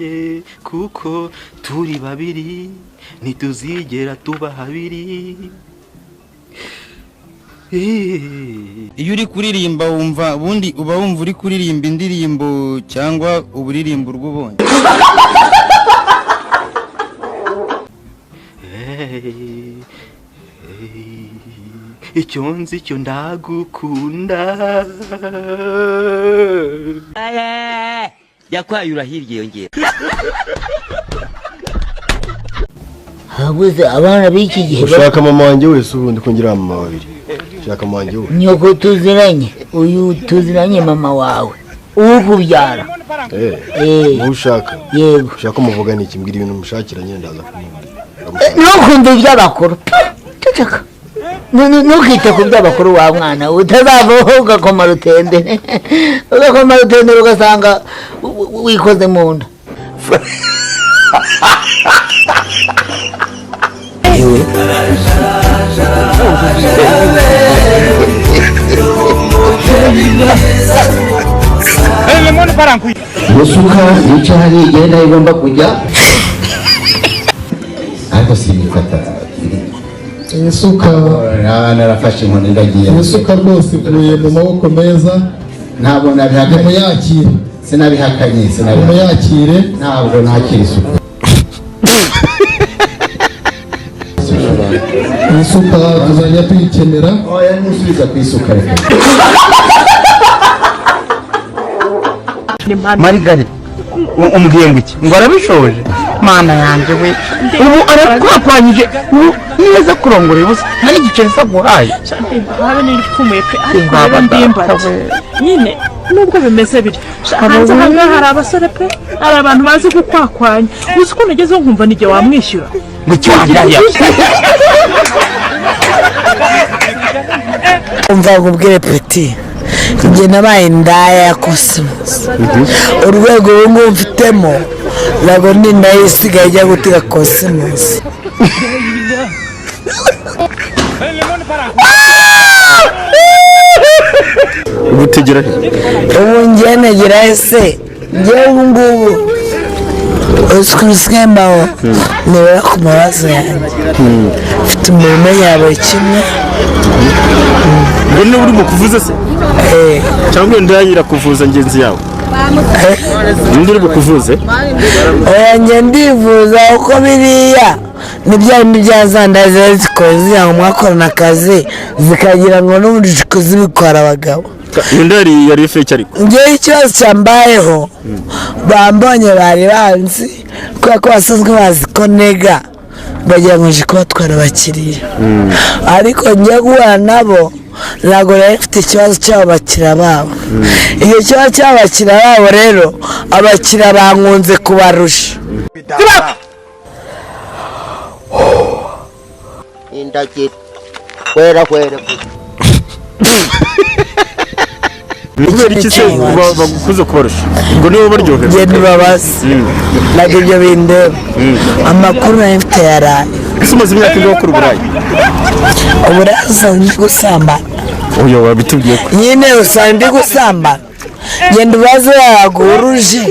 wanjye kuko turi babiri ntituzigera tuba habiri. Iyo uri kuririmba wumva ubundi uba wumva uri kuririmba indirimbo cyangwa uburirimbo rw'ubonye? Icyo nzi cyo ndagukunda. Yakwayura hirya yongera. Habuze abana b'iki gihe. Ushaka mama wanjye wese ubundi kongira mama babiri. Ushaka mama wanjye wese. Nyoko tuziranye. Uyu tuziranye mama wawe. Ukubyara. Ushaka. Yego. Ushaka muvugana iki mbwira ibintu mushakira nyine ndaza kumubwira. Nukumva iby'abakuru. Ceceka. Nukite ku by'abakuru wa mwana utazavaho ugakoma rutende. Ugakoma rutende ugasanga wikoze mu nda. Musuka yicaye igenda igomba kujya ariko sibifata isuka narafashe inkoni ndagiye isuka rwose uvuye mu maboko meza ntabwo nabihakanye muyakire sinabihakanye muyakire ntabwo nakira isuka isuka tuzajya tuyikenera oya nusubiza ku isuka reka Margarita umbwiye ngo iki ngo arabishoje mana yanjye we ubu arakwapanyije neza kurongora ubusa nta n'igice nsa guhaye habe n'ipfumuye pe ariko ndimbaje nyine nubwo bimeze biri hanze hanga hari abasore pe hari abantu bazi gukwakwanya uzi ko nageze nkumva nige wamwishyura mu cyangaya umva ngubwire peti njye nabaye indaya ya Cosmos urwego rungu mfitemo ntabwo ni indaya isigaye ijya gutega Cosmos. Ubutegera ubu njye negera ese njye ubu ngubu usigaye mbaho nibura ku mabazo yanjye mfite umurimo yawe kimwe ngo niba urimo kuvuza se cyangwa undi yanyira kuvuza ngenzi yawe undi uri bukuvuze oya njye ndivuza uko biriya nibya byazandaza zikoze aho mwakorana akazi zikagira ngo n'ubundi zibikora abagabo undi yari fake ariko njye ikibazo cyambayeho bambonye bari banzi kubera ko basanzwe bazi ko nega bagira ngo nje kubatwara abakiriya ariko njye guhura nabo ntabwo rero mfite ikibazo cy'abakiriya babo iyo kibazo cy'abakiriya babo rero abakiriya bankunze kubarusha indakira kwera kubera iki se bagukuze kubarusha ngo nibo baryohera njye ntibabazi ntabwo ibyo bindeba amakuru nayo mfite yaraye ese umaze imyaka ingahe ukora uburayi usanzwe ndi gusambana uyu wabitubwiye ko nyine usanzwe ndi gusambana genda ubaze yaguruje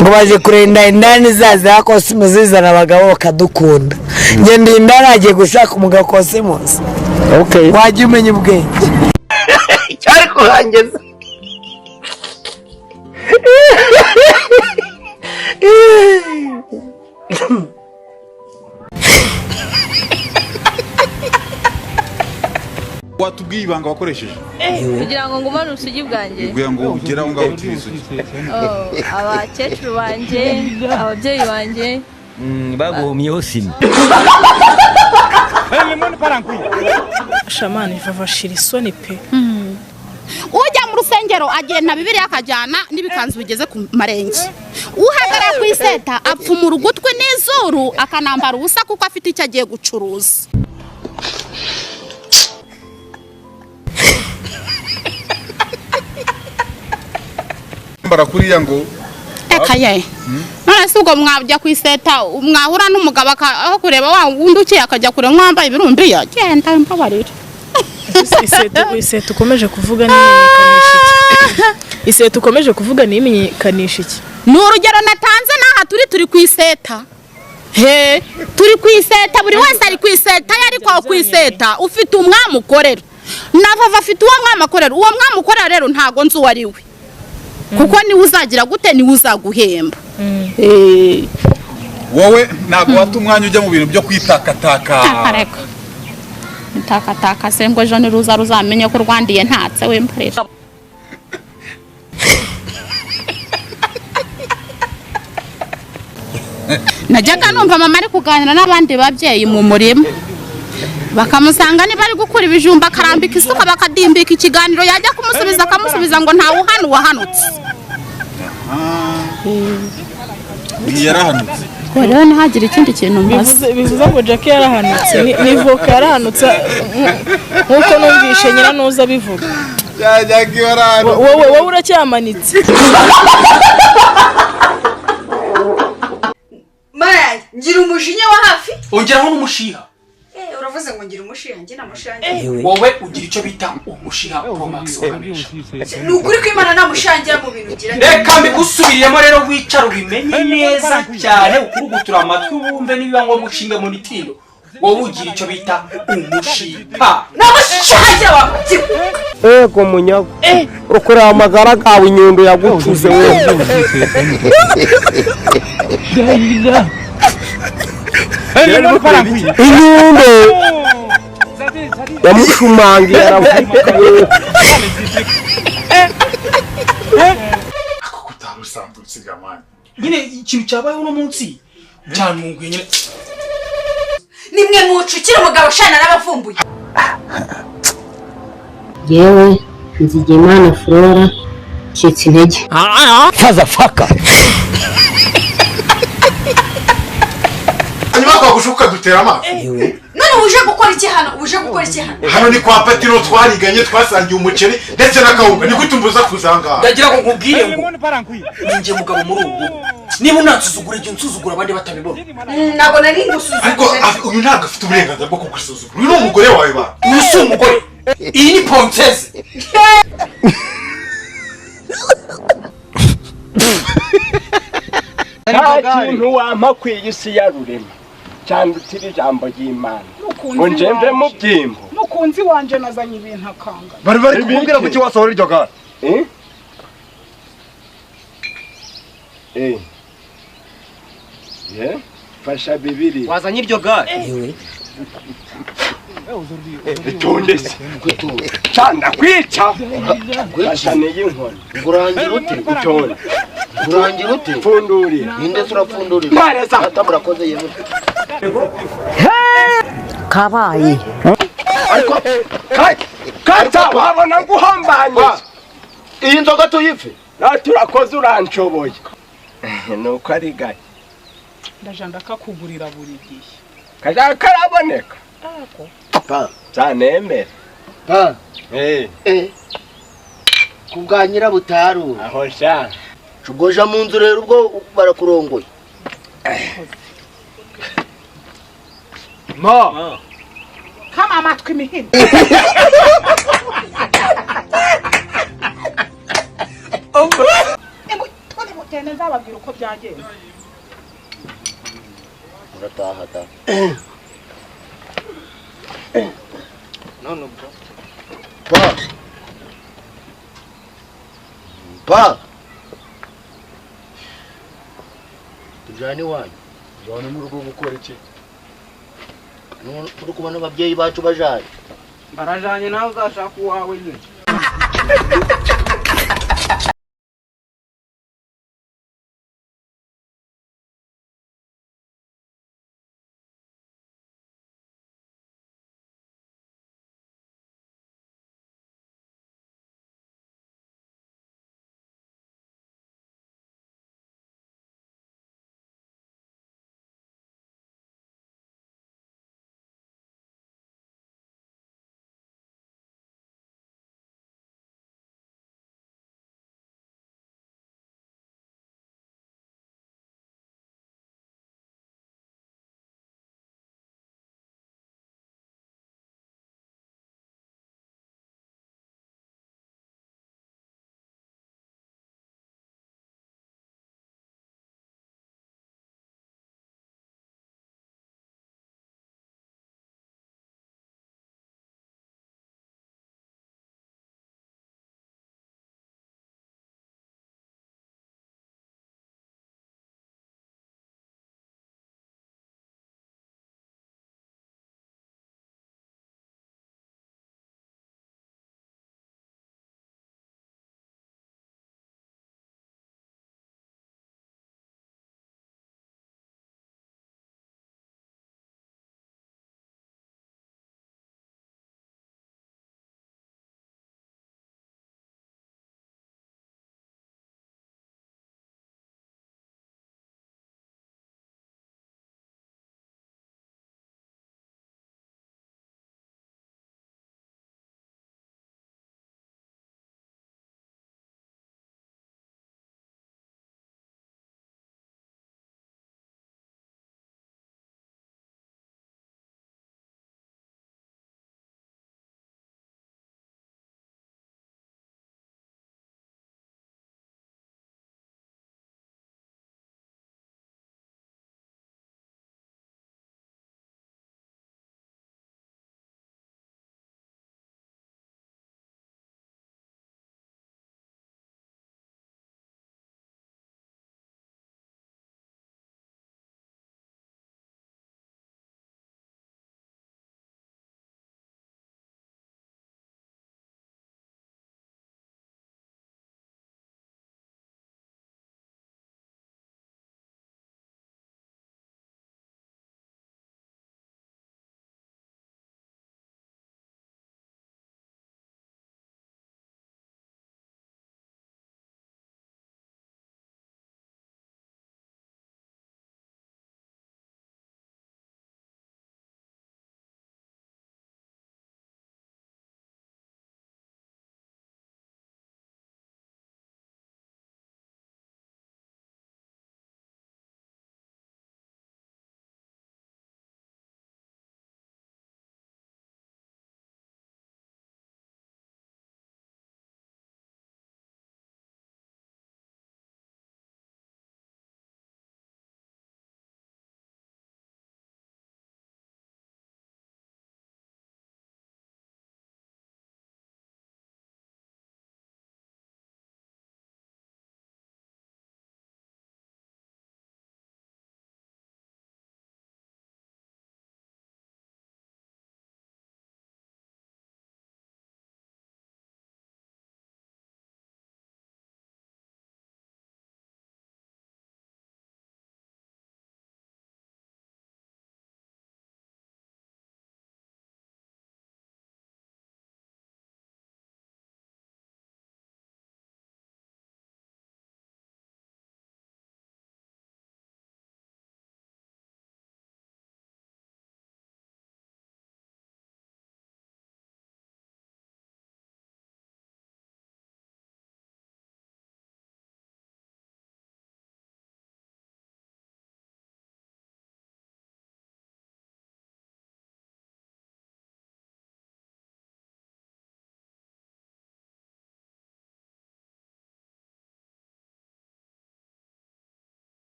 ngo baje kurenda indani zaza Cosmos zizana abagabo bakadukunda ngenda indani agiye gushaka umugabo Cosmos wajya umenya ubwenge cyari kuhangeza watubwiye ibanga wakoresheje kugira ngo ngumane ubusugi bwanjye kugira ngo ugere aho ngaho utiri isugi abakecuru banjye ababyeyi banjye baguhumyeho sima shamani vavashira isoni pe ujya mu rusengero agenda Bibiliya akajyana n'ibikanzu bigeze ku marenge uhagarara ku iseta apfumura ugutwi n'izuru akanambara ubusa kuko afite icyo agiye gucuruza barakuriya ngo ekaye none se ubwo mwajya ku iseta mwahura n'umugabo aho kureba wa wundi ukiye akajya kure mwambaye ibirundi yagenda mbabarira iseta ukomeje kuvuga n'imenyekanisha Iseta ukomeje kuvuga nimenyekanisha iki? Ni urugero natanze n'aha turi ku iseta. He, turi ku iseta, buri wese ari ku iseta, ariko ku iseta ufite umwami ukorera. Nava afite uwo mwami akorera. Uwo mwami ukorera rero ntago nzi uwari we. Kuko ni uzagira gute ni uzaguhemba. Wowe ntago wata umwanya ujya mu bintu byo kwitakataka. Areka. Itakataka se ngo jone ruzamenye ko rwandiye ntatse we mparira. Najyaga numva mama ari kuganira n'abandi babyeyi mu murima. Bakamusanga niba ari gukura ibijumba akarambika isuka bakadimbika ikiganiro yajya akamusubiza ngo ntawe uhana wahanutse. Yarahanutse. Rero ntihagire ikindi kintu mbaza. Bivuze ngo Jackie yarahanutse ni voka yarahanutse nkuko numvishe nyina nuza bivuga. Jackie yarahanutse. Wowe uracyamanitse. Maya, ngira umujinya wa hafi? Ongeraho n'umushiha. Uravuze ngo ngira umushiha, ngira amushiha. Wowe ugira icyo bita umushiha Pro Max ukamisha. Ni ukuri kw'Imana nta mushangira mu bintu ugira. Reka mbigusubiriyemo rero wicara ubimenye neza cyane ukurugutura amatwi wumve niba ngombwa ushinga mu nitindo. Wowe ugira icyo bita umushiha. Namushangira wapti. Ego munyago. Ukora amagara gawe inyundo yagucuze wewe. Inyundo yamushumangi yaravuka Ako kutarusanzwe usigamanye. nyine ikintu cyabayeho no munsi cyanunguye nyine Nimwe mucukira umugabo shana n'abavumbuye. Yewe Nzigimana Flora cyitse intege. faza faka Hanyuma twagushuka dutera amaso. None uje gukora iki hano? Uje gukora iki hano? Hano ni kwa Patino twariganye twasangiye umuceri ndetse n'akawunga. Ni gutumbuza kuzanga. ndagira ngo nkubwire ngo ninjye mugabo muri ubu niba unansuzugura igihe unsuzugura abandi batabibona. Ntabwo nari ngusuzugura. Ariko uyu ntabwo afite uburenganzira bwo kugusuzugura. Uyu ni umugore wawe ba. Uyu si umugore. Iyi ni ponteze. Nta kintu wampa ku isi ya rurema cyandutira ijambo ry'Imana ngo njembe mu byimbo. Mukunzi wanje nazanye ibintu akanga. Bari kukubwira ko kiwasohora iryo gara. Fasha bibiri. Wazanye iryo gare. Tondese. Cyanda kwica. Fasha n'iyinkoni. Ngurangira ute? Gutonda. Ngurangira ute? Pfunduri. Ninde turapfundurira? Mareza. Atamurakoze yewe. Kabaye. Ariko kata wabona guhambanye. Iyi nzoga tuyife. Naturakoze uranshoboye. Nuko ari gaye. Ndajanda kakugurira buri gihe. Kaja karaboneka. Pa. Zanemera. Pa. Kubwanyira butaru. Aho sha. Cugoja mu nzu rero ubwo barakurongoye. Ma. Kama amatwi mihini. Tone mutene zababwira uko byagenze. Urataha da. None ubwo. Pa. Pa. Tujani wanyu. Jone mu rugo gukora iki? Turi kubona ababyeyi bacu bajaye. Barajanye nawe ugashaka uwawe nyine.